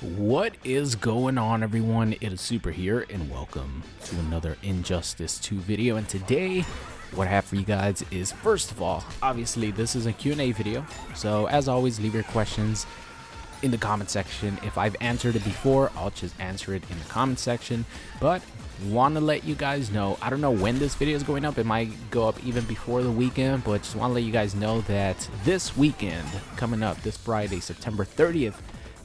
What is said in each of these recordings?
What is going on, everyone? It is Super here, and welcome to another Injustice 2 video. And today, what I have for you guys is, first of all, obviously this is a Q&A video, so as always, leave your questions in the comment section. If I've answered it before, I'll just answer it in the comment section. But want to let you guys know, I don't know when this video is going up. It might go up even before the weekend, but just want to let you guys know that this weekend coming up, this Friday, September 30th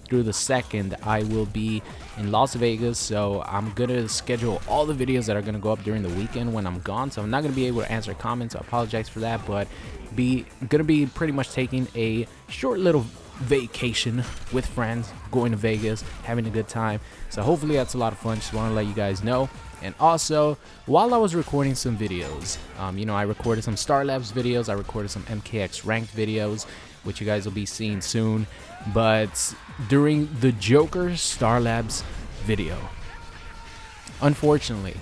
through the 2nd, I will be in Las Vegas. So I'm gonna schedule all the videos that are gonna go up during the weekend when I'm gone, so I'm not gonna be able to answer comments. I apologize for that, but gonna be pretty much taking a short little vacation with friends, going to Vegas, having a good time. So hopefully that's a lot of fun. Just want to let you guys know. And also, while I was recording some videos, I recorded some Star Labs videos, I recorded some MKX ranked videos, which you guys will be seeing soon. But during the Joker Star Labs video, unfortunately,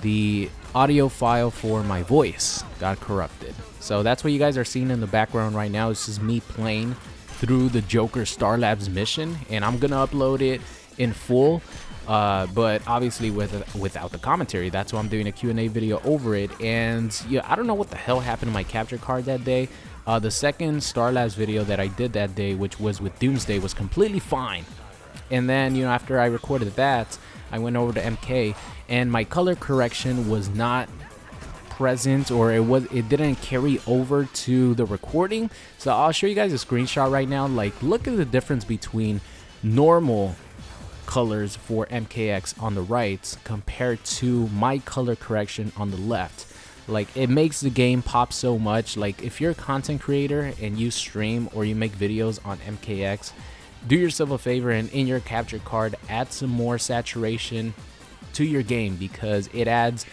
the audio file for my voice got corrupted. So that's what you guys are seeing in the background right now. This is me playing through the Joker Star Labs mission, and I'm gonna upload it in full, but obviously without the commentary. That's why I'm doing a Q&A video over it. And yeah, I don't know what the hell happened to my capture card that day. The second Star Labs video that I did that day, which was with Doomsday, was completely fine. And then, after I recorded that, I went over to MK, and my color correction was not present, or it didn't carry over to the recording. So I'll show you guys a screenshot right now. Like, look at the difference between normal colors for MKX on the right compared to my color correction on the left. Like, it makes the game pop so much. Like, if you're a content creator and you stream or you make videos on MKX, do yourself a favor and in your capture card add some more saturation to your game, because it adds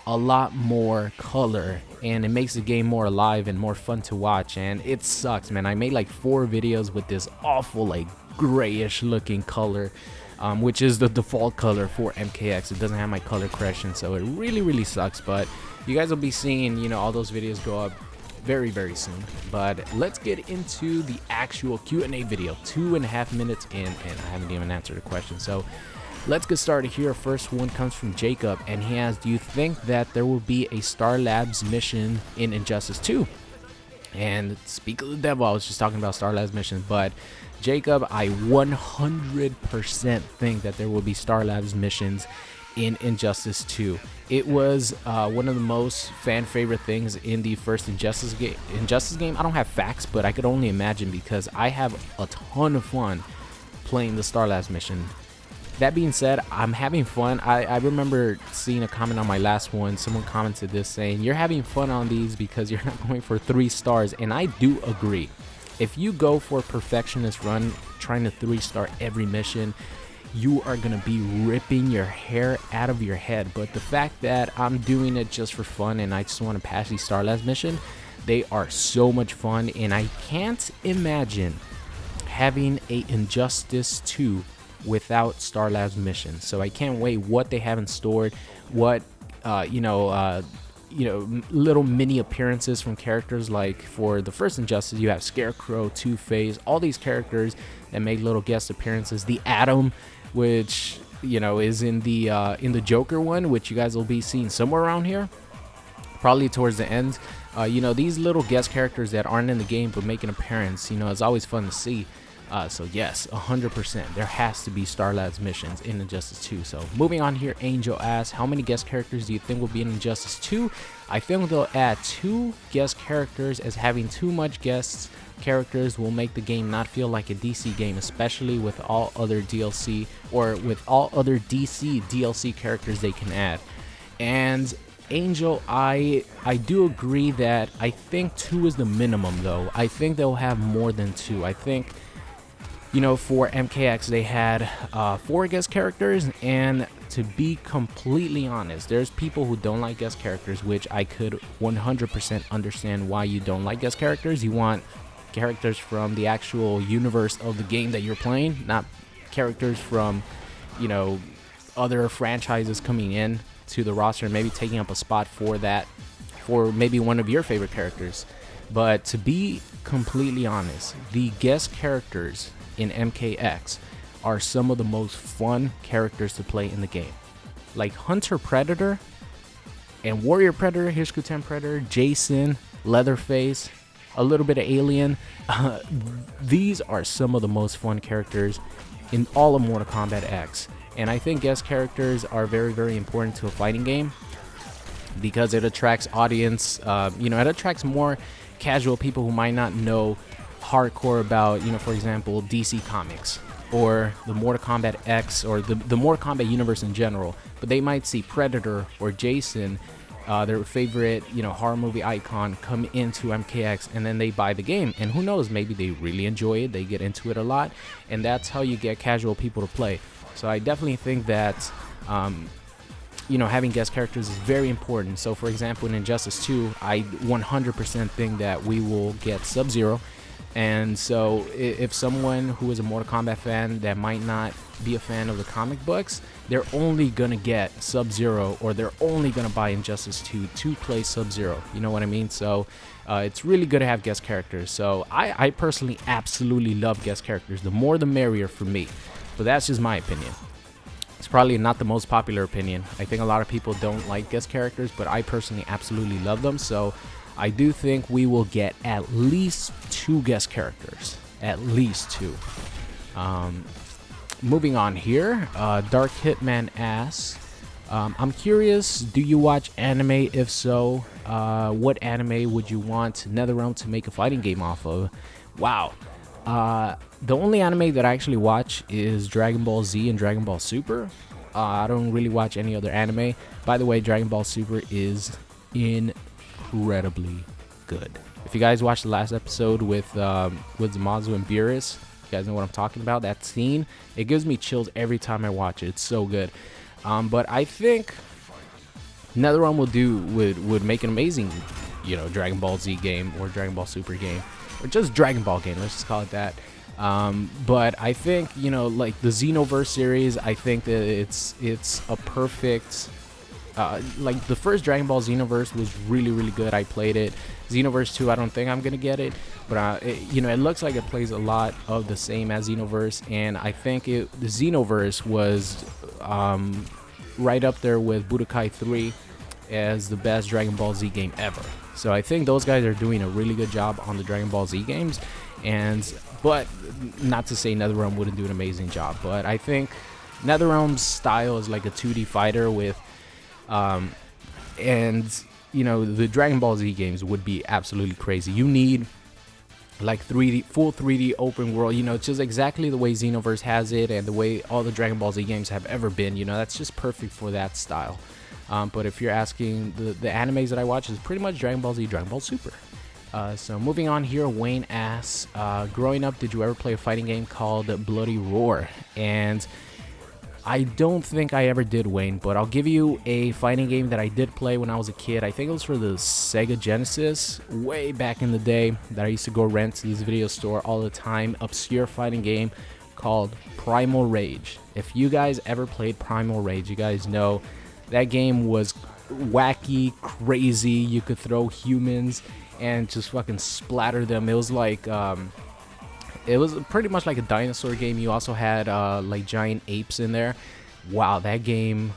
a lot more color and it makes the game more alive and more fun to watch. And it sucks, man. I made like 4 videos with this awful, like, grayish looking color, which is the default color for MKX. It doesn't have my color correction, so it really sucks. But you guys will be seeing, all those videos go up very soon. But let's get into the actual Q&A video. 2.5 minutes in, and I haven't even answered a question. So let's get started here. First one comes from Jacob, and he asks, do you think that there will be a Star Labs mission in Injustice 2? And speak of the devil, I was just talking about Star Labs missions, but Jacob, I 100% think that there will be Star Labs missions in Injustice 2. It was one of the most fan favorite things in the first Injustice game. I don't have facts, but I could only imagine, because I have a ton of fun playing the Star Labs mission. That being said, I'm having fun. I remember seeing a comment on my last one. Someone commented this saying, you're having fun on these because you're not going for 3 stars. And I do agree. If you go for a perfectionist run, trying to 3-star every mission, you are going to be ripping your hair out of your head. But the fact that I'm doing it just for fun and I just want to pass these Star Labs mission, they are so much fun. And I can't imagine having a Injustice 2 without Star Labs missions. So I can't wait what they have in store, what little mini appearances from characters. Like for the first Injustice, you have Scarecrow, Two-Face, all these characters that make little guest appearances. The Atom, which is in the Joker one, which you guys will be seeing somewhere around here, probably towards the end. These little guest characters that aren't in the game but make an appearance, it's always fun to see. So yes, 100%, there has to be Star Labs missions in Injustice 2. So moving on here, Angel asks, how many guest characters do you think will be in Injustice 2? I think they'll add 2 guest characters, as having too much guest characters will make the game not feel like a DC game, especially with all other DLC, or with all other DC DLC characters they can add. And Angel, I do agree that I think 2 is the minimum, though. I think they'll have more than 2. I think, for MKX, they had 4 guest characters, and to be completely honest, there's people who don't like guest characters, which I could 100% understand why you don't like guest characters. You want characters from the actual universe of the game that you're playing, not characters from, other franchises coming in to the roster and maybe taking up a spot for maybe one of your favorite characters. But to be completely honest, the guest characters in MKX are some of the most fun characters to play in the game. Like Hunter Predator and Warrior Predator, Hish-Qu-Ten Predator, Jason, Leatherface, a little bit of Alien. These are some of the most fun characters in all of Mortal Kombat X. And I think guest characters are very, very important to a fighting game because it attracts audience, it attracts more casual people who might not know hardcore about, for example, DC Comics or the Mortal Kombat X or the Mortal Kombat universe in general, but they might see Predator or Jason, their favorite, horror movie icon, come into MKX, and then they buy the game, and who knows, maybe they really enjoy it, they get into it a lot, and that's how you get casual people to play. So I definitely think that having guest characters is very important. So for example, in Injustice 2, I 100% think that we will get Sub-Zero. And so if someone who is a Mortal Kombat fan that might not be a fan of the comic books, they're only going to get Sub-Zero, or they're only going to buy Injustice 2 to play Sub-Zero. You know what I mean? So it's really good to have guest characters. So I personally absolutely love guest characters. The more the merrier for me. But that's just my opinion. It's probably not the most popular opinion. I think a lot of people don't like guest characters, but I personally absolutely love them. So I do think we will get at least 2 guest characters. At least 2. Moving on here, Dark Hitman asks, I'm curious, do you watch anime? If so, what anime would you want NetherRealm to make a fighting game off of? Wow. The only anime that I actually watch is Dragon Ball Z and Dragon Ball Super. I don't really watch any other anime. By the way, Dragon Ball Super is incredibly good. If you guys watched the last episode with Zamasu and Beerus, you guys know what I'm talking about. That scene, it gives me chills every time I watch it. It's so good. But I think NetherRealm would make an amazing, Dragon Ball Z game or Dragon Ball Super game, or just Dragon Ball game. Let's just call it that. But I think, like the Xenoverse series, I think that it's a perfect, like the first Dragon Ball Xenoverse was really, really good. I played it. Xenoverse 2, I don't think I'm going to get it, but it looks like it plays a lot of the same as Xenoverse, and I think the Xenoverse was right up there with Budokai 3 as the best Dragon Ball Z game ever. So I think those guys are doing a really good job on the Dragon Ball Z games, but not to say NetherRealm wouldn't do an amazing job, but I think NetherRealm's style is like a 2D fighter with, the Dragon Ball Z games would be absolutely crazy. You need like full 3D open world, just exactly the way Xenoverse has it and the way all the Dragon Ball Z games have ever been, that's just perfect for that style. But if you're asking, the animes that I watch is pretty much Dragon Ball Z, Dragon Ball Super. So moving on here, Wayne asks, growing up, did you ever play a fighting game called Bloody Roar? And I don't think I ever did, Wayne, but I'll give you a fighting game that I did play when I was a kid. I think it was for the Sega Genesis way back in the day that I used to go rent to this video store all the time. Obscure fighting game called Primal Rage. If you guys ever played Primal Rage, you guys know that game was wacky, crazy. You could throw humans and just fucking splatter them. It was like it was pretty much like a dinosaur game. You also had like giant apes in there. Wow, that game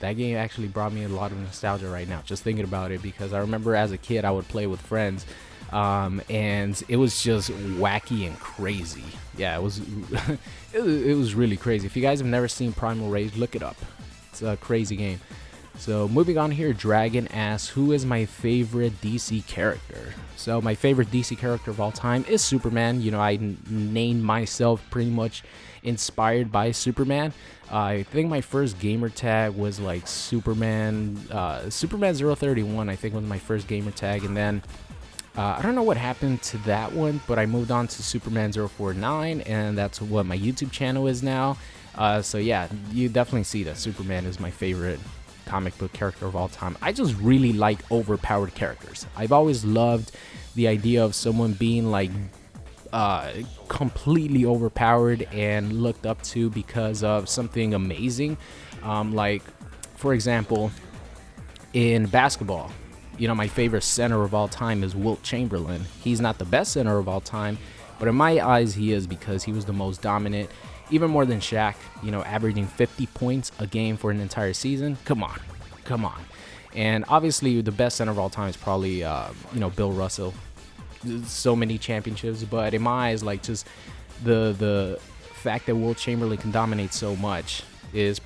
actually brought me a lot of nostalgia right now, just thinking about it, because I remember as a kid I would play with friends, and it was just wacky and crazy. Yeah, it was it was really crazy. If you guys have never seen Primal Rage, look it up. It's a crazy game. So moving on here, Dragon asks, who is my favorite DC character? So my favorite DC character of all time is Superman. I named myself pretty much inspired by Superman. I think my first gamer tag was like Superman 031, I think was my first gamer tag. And then I don't know what happened to that one, but I moved on to Superman 049, and that's what my YouTube channel is now. So yeah, you definitely see that Superman is my favorite comic book character of all time. I just really like overpowered characters. I've always loved the idea of someone being like completely overpowered and looked up to because of something amazing. Like for example, in basketball, my favorite center of all time is Wilt Chamberlain. He's not the best center of all time, but in my eyes he is, because he was the most dominant even more than Shaq, you know, averaging 50 points a game for an entire season. Come on, come on. And obviously, the best center of all time is probably, you know, Bill Russell. So many championships, but in my eyes, like, just the fact that Wilt Chamberlain can dominate so much is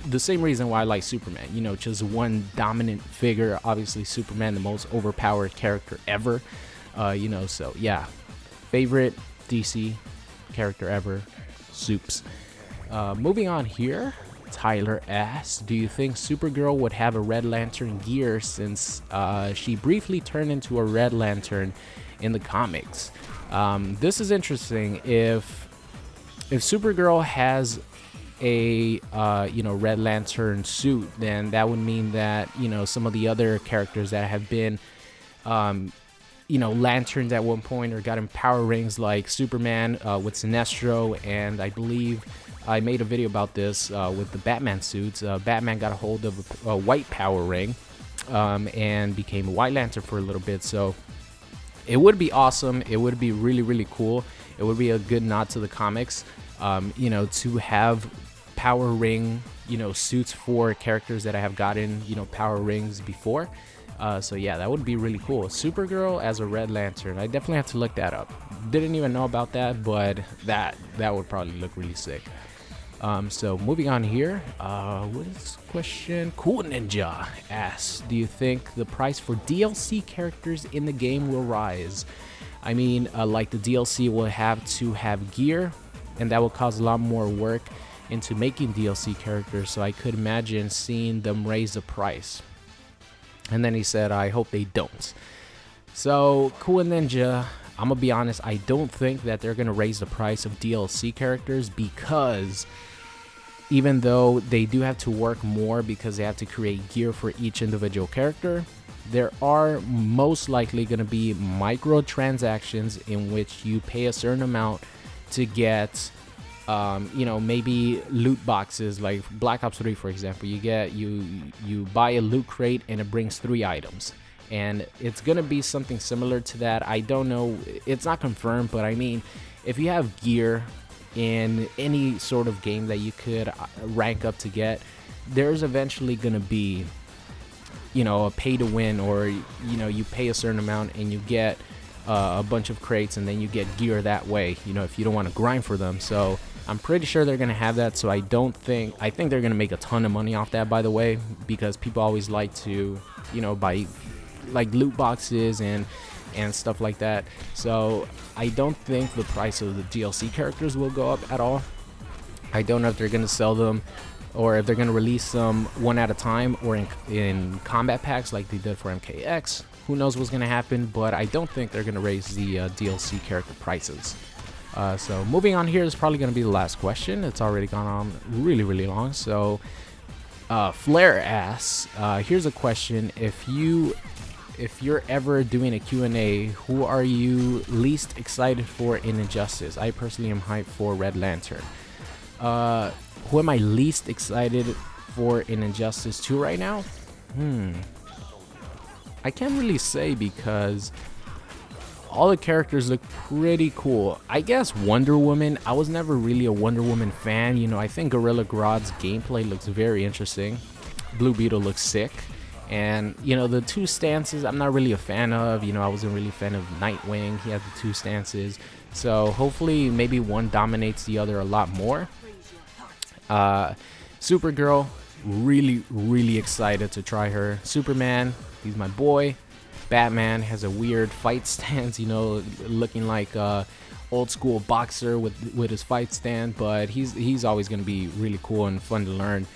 the same reason why I like Superman. You know, just one dominant figure. Obviously, Superman, the most overpowered character ever. You know, so yeah, favorite DC character ever, Supes. Moving on here, Tyler asks, do you think Supergirl would have a Red Lantern gear since she briefly turned into a Red Lantern in the comics? This is interesting. If Supergirl has a you know, Red Lantern suit, then that would mean that, you know, some of the other characters that have been you know, lanterns at one point or got in power rings, like Superman with Sinestro, and I believe I made a video about this with the Batman suits. Batman got a hold of a white power ring and became a White Lantern for a little bit. So it would be awesome. It would be really, really cool. It would be a good nod to the comics, you know, to have power ring, you know, suits for characters that I have gotten, you know, power rings before. So yeah, that would be really cool. Supergirl as a Red Lantern. I definitely have to look that up. Didn't even know about that, but that would probably look really sick. So moving on here, what is this question? Cool Ninja asks, do you think the price for DLC characters in the game will rise? I mean, like the DLC will have to have gear, and that will cause a lot more work into making DLC characters, so I could imagine seeing them raise the price. And then he said, I hope they don't. So, Cool Ninja, I'm gonna be honest, I don't think that they're gonna raise the price of DLC characters, because even though they do have to work more because they have to create gear for each individual character, there are most likely gonna be microtransactions in which you pay a certain amount to get you know, maybe loot boxes, like Black Ops 3, for example. You buy a loot crate and it brings 3 items, and it's gonna be something similar to that. I don't know, it's not confirmed, but I mean, if you have gear in any sort of game that you could rank up to get, there's eventually gonna be, you know, a pay to win, or, you know, you pay a certain amount and you get a bunch of crates, and then you get gear that way, you know, if you don't want to grind for them. So I'm pretty sure they're going to have that. So I think they're going to make a ton of money off that, by the way, because people always like to, you know, buy like loot boxes and stuff like that. So I don't think the price of the DLC characters will go up at all. I don't know if they're going to sell them, or if they're going to release them one at a time, or in combat packs like they did for MKX. Who knows what's going to happen, but I don't think they're going to raise the DLC character prices. So moving on here is probably going to be the last question. It's already gone on really, really long. So Flair asks, here's a question. If you're ever doing a Q&A, who are you least excited for in Injustice? I personally am hyped for Red Lantern. Who am I least excited for in Injustice 2 right now? I can't really say, because all the characters look pretty cool. I guess Wonder Woman. I was never really a Wonder Woman fan. You know, I think Gorilla Grodd's gameplay looks very interesting. Blue Beetle looks sick. And, you know, the 2 stances I'm not really a fan of. You know, I wasn't really a fan of Nightwing. He had the 2 stances. So hopefully maybe one dominates the other a lot more. Supergirl, really, really excited to try her. Superman, he's my boy. Batman has a weird fight stance, you know, looking like a old school boxer with his fight stand, but he's always going to be really cool and fun to learn.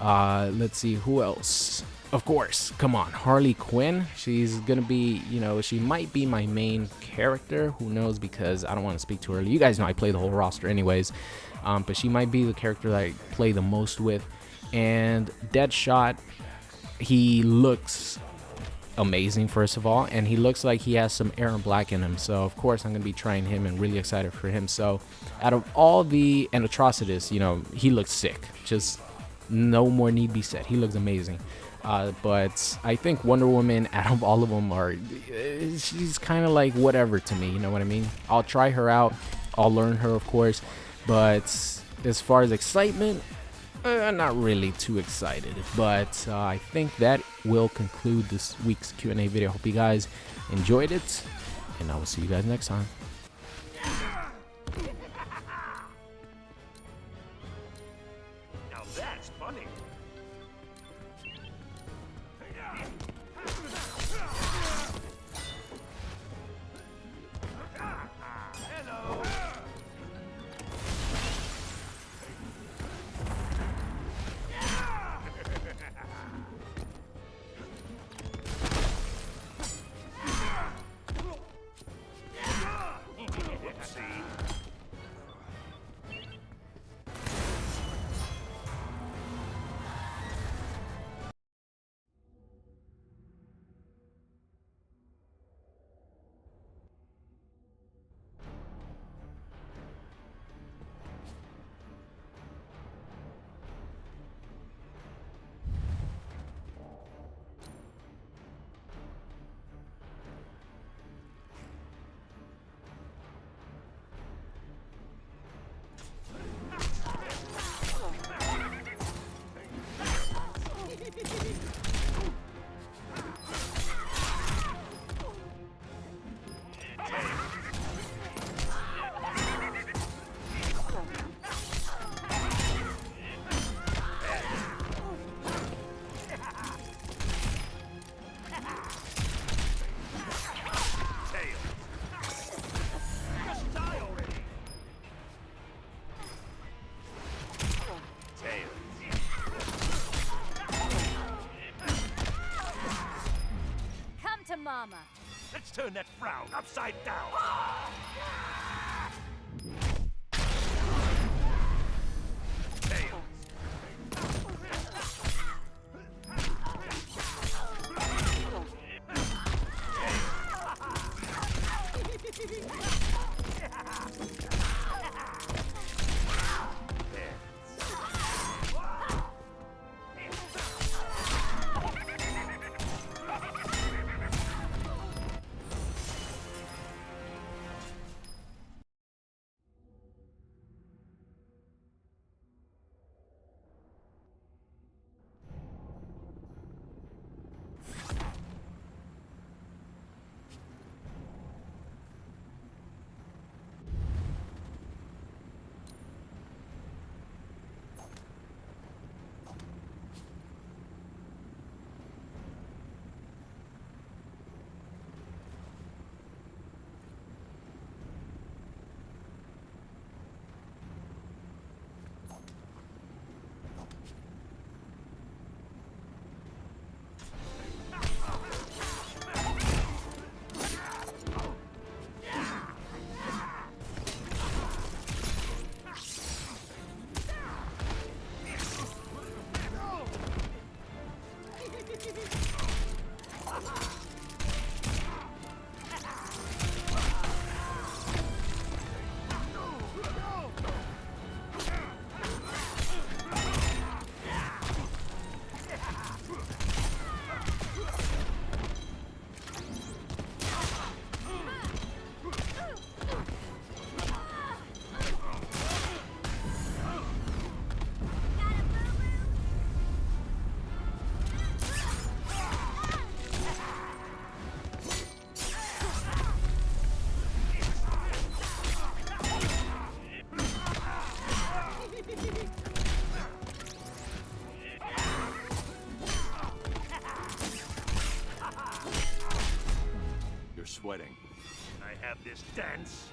Let's see, who else? Of course, come on, Harley Quinn. She's going to be, you know, she might be my main character. Who knows, because I don't want to speak too early. You guys know I play the whole roster anyways, but she might be the character that I play the most with. And Deadshot, he looks amazing, first of all, and he looks like he has some Aaron Black in him, so of course I'm gonna be trying him and really excited for him. So out of all the, and Atrocitus, you know, he looks sick, just no more need be said, he looks amazing. But I think Wonder Woman, out of all of them, she's kind of like whatever to me, you know what I mean? I'll try her out, I'll learn her, of course, but As far as excitement, not really too excited, but I think that will conclude this week's Q&A video. Hope you guys enjoyed it, and I will see you guys next time. Now that's funny. Hello. Whoopsie. Come to Mama. Let's turn that frown upside down. Tails. You're sweating. I have this dance.